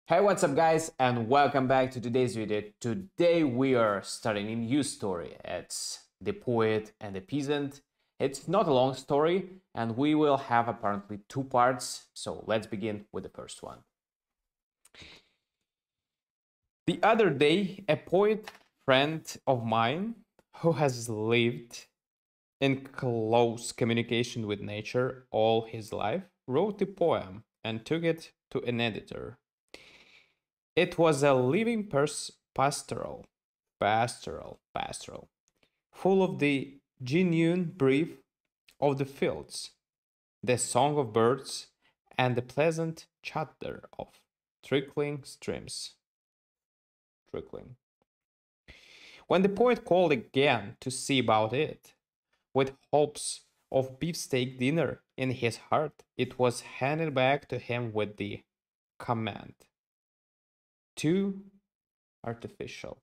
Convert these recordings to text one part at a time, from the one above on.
Hey, what's up guys, and welcome back to today's video. Today we are starting a new story. It's The Poet and the Peasant. It's not a long story and we will have apparently two parts, so let's begin with the first one. The other day, a poet friend of mine who has lived in close communication with nature all his life wrote a poem and took it to an editor. It was a living pastoral, full of the genuine breath of the fields, the song of birds, and the pleasant chatter of trickling streams. Trickling. When the poet called again to see about it, with hopes of beefsteak dinner in his heart, it was handed back to him with the command: too artificial.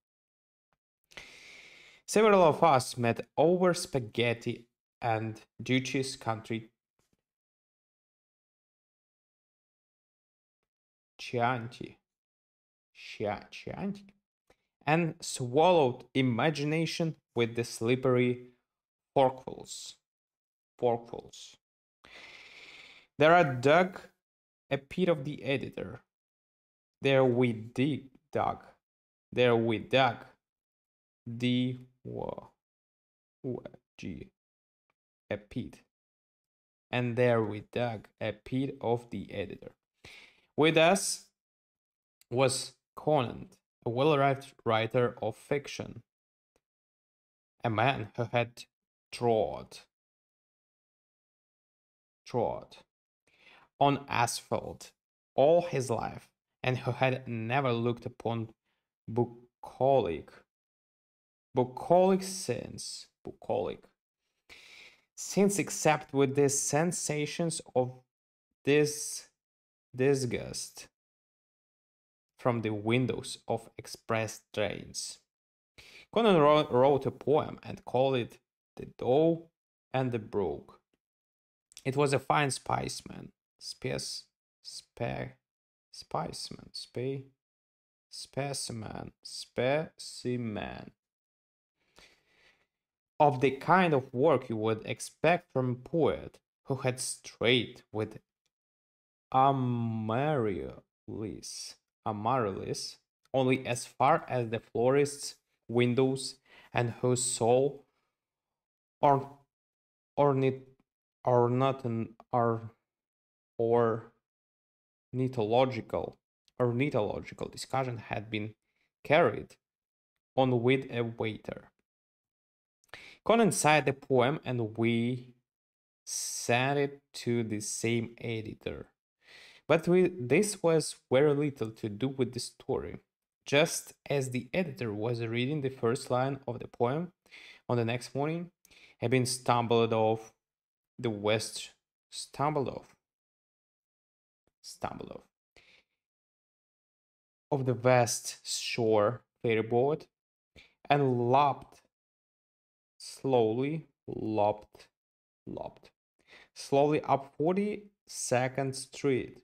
Several of us met over spaghetti and Duchess country Chianti, Chianti, and swallowed imagination with the slippery forkfuls. Forkfuls. There I dug a pit of the editor. There we dug. There we dug. D-W-G. A pit. And there we dug a pit of the editor. With us was Conan, a well-read writer of fiction, a man who had trod on asphalt all his life and who had never looked upon bucolic since except with the sensations of this disgust from the windows of express trains. Conan wrote a poem and called it The Doe and the Brook. It was a fine specimen, specimen of the kind of work you would expect from a poet who had strayed with Amaryllis only as far as the florist's windows, and whose soul or ornit, ornithological discussion had been carried on with a waiter. Conan signed the poem and we sent it to the same editor. But this was very little to do with the story. Just as the editor was reading the first line of the poem on the next morning, had been stumbled off of the West Shore ferry boat and lopped slowly up 42nd Street.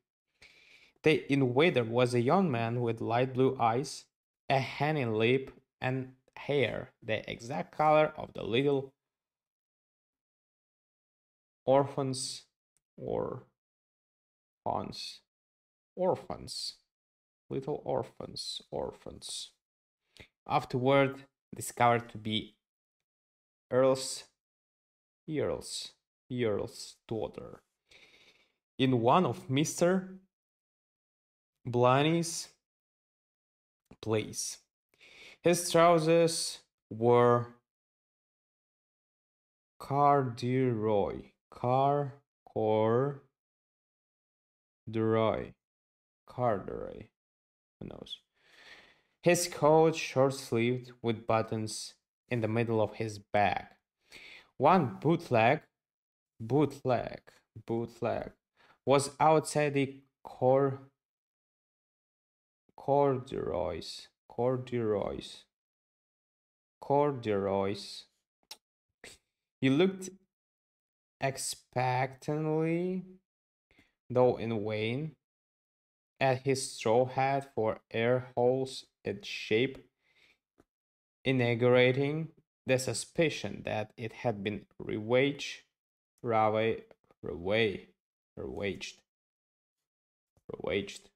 The invader was a young man with light blue eyes, a honey lip, and hair the exact color of the little orphans or orphans, little orphans, afterward discovered to be Earl's daughter. In one of Mr. Blaney's plays, his trousers were corduroy, who knows? His coat short-sleeved with buttons in the middle of his back. One bootleg was outside the corduroys. He looked expectantly, though in vain, at his straw hat for air holes its shape, inaugurating the suspicion that it had been rawa- rawa- ravaged, ravaged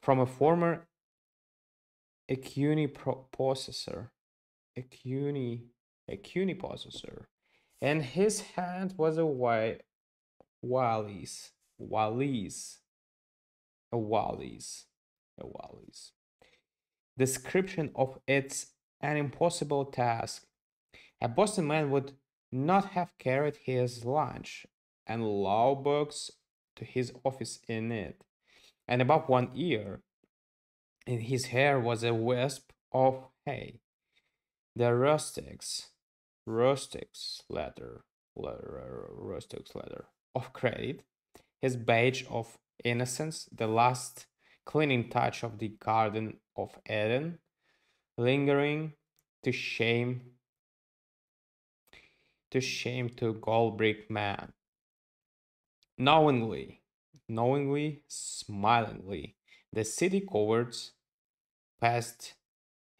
from a former processor, Acuni, Acuni processor, and his hand was a Wallis, Wallis, a Wallis, a Wallis. Description of it's an impossible task. A Boston man would not have carried his lunch and law books to his office in it. And above one ear, in his hair was a wisp of hay. The rustics letter of credit, his badge of innocence, the last cleaning touch of the Garden of Eden, lingering to shame to Goldbrick man. Knowingly, smilingly, the city cowards passed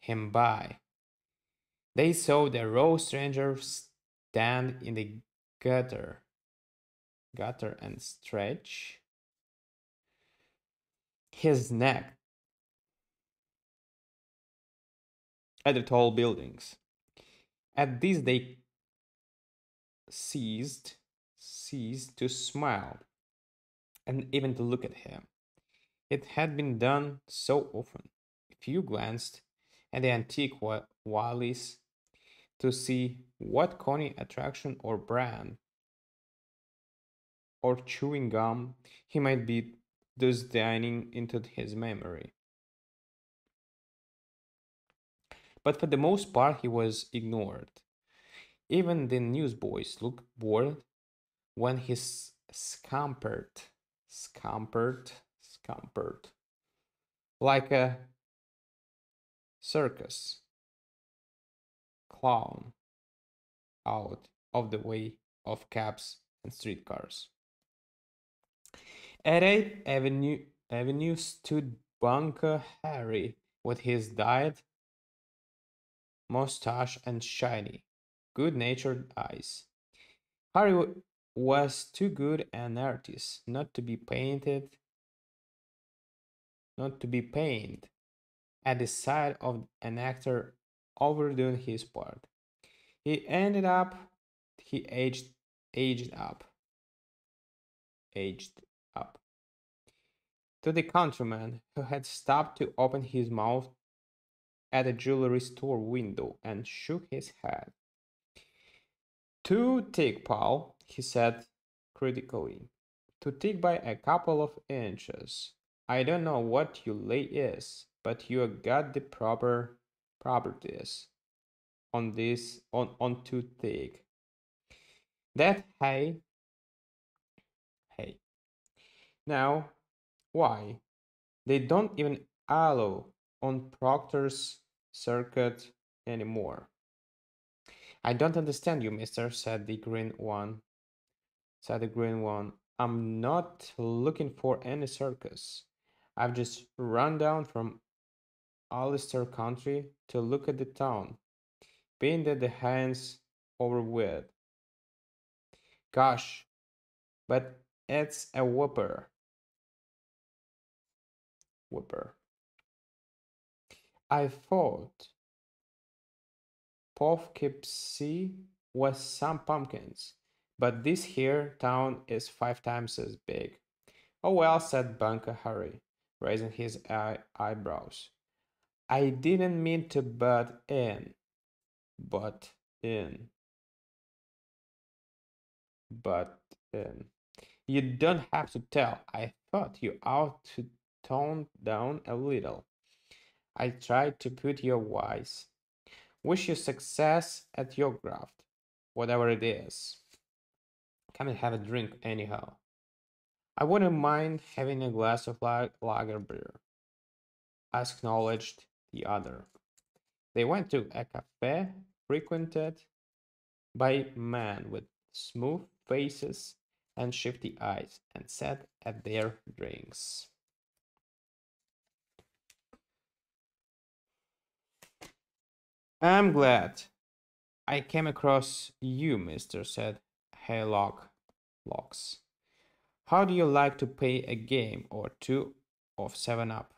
him by. They saw the raw stranger stand in the gutter, and stretch his neck at the tall buildings. At this they ceased to smile and even to look at him. It had been done so often. If you glanced at the antique Wallis to see what coney attraction or brand or chewing gum he might be thus dining into his memory. But for the most part he was ignored. Even the newsboys looked bored when he scampered like a circus clown out of the way of cabs and streetcars. At 8th Avenue stood Bunker Harry with his dyed mustache and shiny, good-natured eyes. Harry was too good an artist not to be pained at the sight of an actor overdoing his part. He ended up, he aged up, aged up to the countryman who had stopped to open his mouth at a jewelry store window and shook his head. Too thick, Paul, he said critically. Too thick by a couple of inches. I don't know what you lay is, but you got the properties on this on too thick. That hey. Now, why? They don't even allow on Proctor's circuit anymore. I don't understand you, mister, said the green one. I'm not looking for any circus. I've just run down from Ulster country to look at the town, being that the hands over with. Gosh, but it's a whooper. I thought Poughkeepsie was some pumpkins, but this here town is 5 times as big. Oh well, said Bunker Harry, raising his eyebrows. I didn't mean to butt in, butt in. You don't have to tell. I thought you ought to tone down a little. I tried to put you wise. Wish you success at your graft, whatever it is. Come and have a drink anyhow. I wouldn't mind having a glass of lager beer, acknowledged the other. They went to a cafe frequented by men with smooth faces and shifty eyes and sat at their drinks. I'm glad I came across you, mister, said Haylock Locks. How do you like to play a game or two of 7 Up?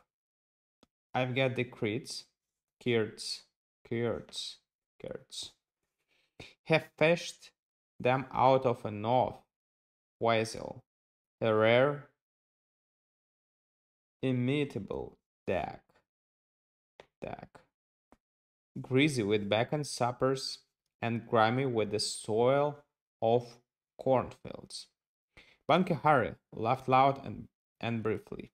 I've got the Kurds, Kurds, Kurds. Have fished them out of a North Weasel, a rare, imitable deck, greasy with bacon suppers and grimy with the soil of cornfields. Bunky Harry laughed loud and briefly.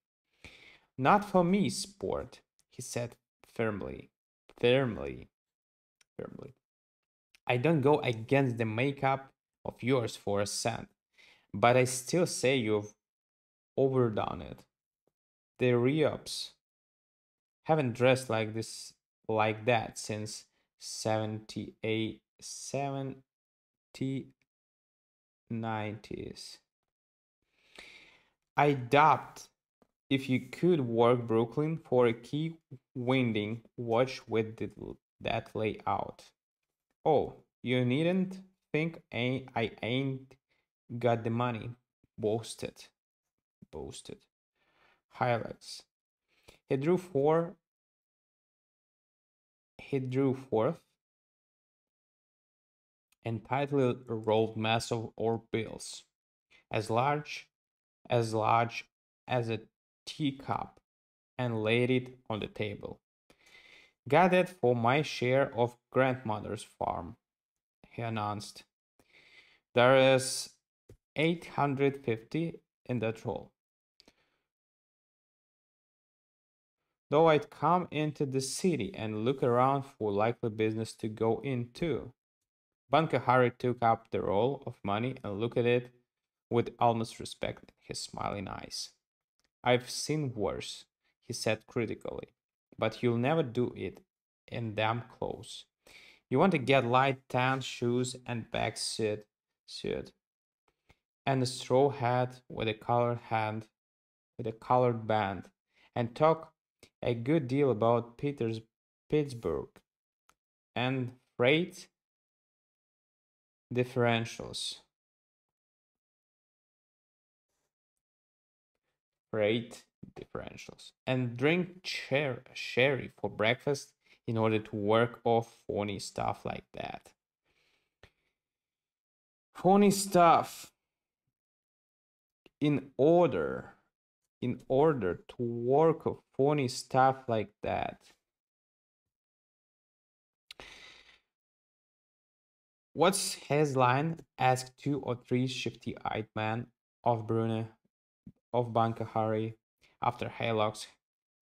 Not for me, sport, he said firmly. Firmly, firmly. I don't go against the makeup of yours for a cent, but I still say you've overdone it. The Riops haven't dressed like that since 78 90s. I doubt if you could work Brooklyn for a key winding watch with that layout. Oh, you needn't think I ain't got the money. Boasted. Boasted. Highlights. He drew four. He drew fourth and tightly rolled massive ore bills, as large as a teacup, and laid it on the table. Got it for my share of grandmother's farm, he announced. There is 850 in that roll. Though I'd come into the city and look around for likely business to go into. Bunker Harry took up the roll of money and looked at it with almost respect in his smiling eyes. I've seen worse, he said critically, but you'll never do it in them clothes. You want to get light tan shoes and back suit, and a straw hat with a colored band, and talk a good deal about Pittsburgh and differentials. Freight differentials. And drink sherry for breakfast in order to work off phony stuff like that. Phony stuff in order to work of phony stuff like that. What's his line? Asked 2 or 3 shifty-eyed men of Bankahari after Haylox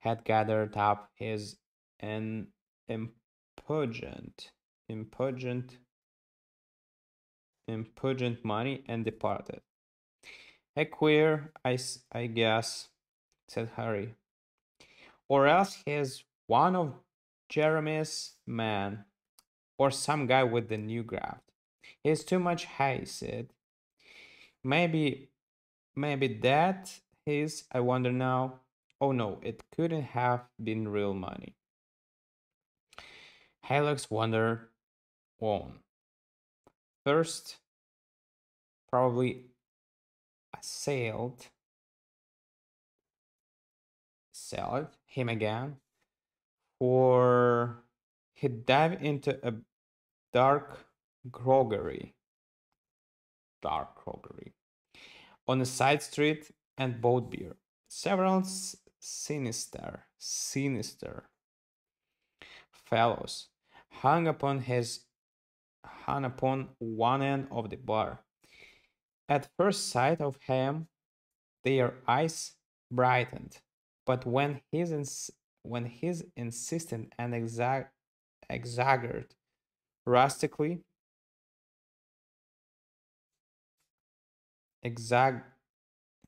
had gathered up his an impudent, impudent, impudent money and departed. A queer, I guess, said Harry. Or else he's one of Jeremy's men, or some guy with the new graft. He's too much high, said. Maybe, maybe that is, I wonder now. Oh no, it couldn't have been real money. Halleck's wandered on. First, probably assailed him again, for he dived into a dark groggery, on a side street and bought beer. Several sinister fellows hung upon one end of the bar. At first sight of him, their eyes brightened, but when his insistent and exaggerated rustically exag-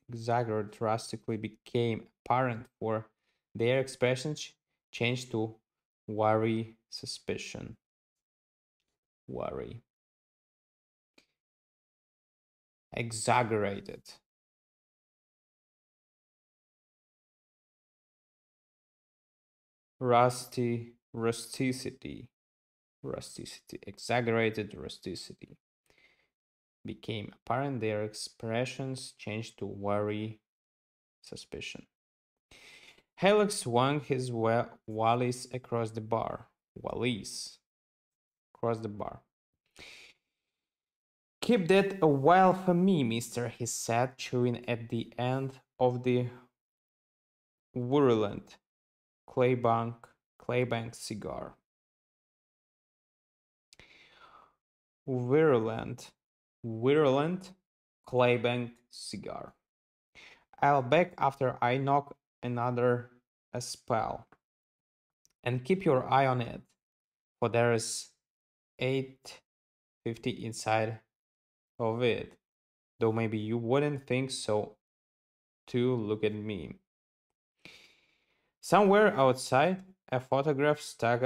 exaggerated drastically became apparent, for their expressions changed to worry, suspicion, worry, exaggerated, rusticity, rusticity, exaggerated rusticity became apparent. Their expressions changed to worry, suspicion. Halleck swung his wallis across the bar. Wallis across the bar. Keep that a while for me, mister, he said, chewing at the end of the virulent Claybank cigar. Virulent Claybank cigar. I'll back after I knock another a spell. And keep your eye on it, for there's 850 inside of it. Though maybe you wouldn't think so too. Look at me. Somewhere outside, a photograph struck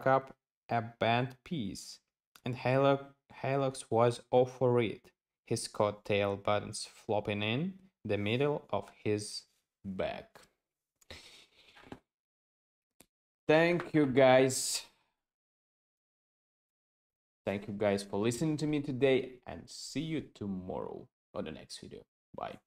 up a band piece, and Halux was all for it, his coat tail buttons flopping in the middle of his back. Thank you guys. Thank you guys for listening to me today, and see you tomorrow on the next video. Bye.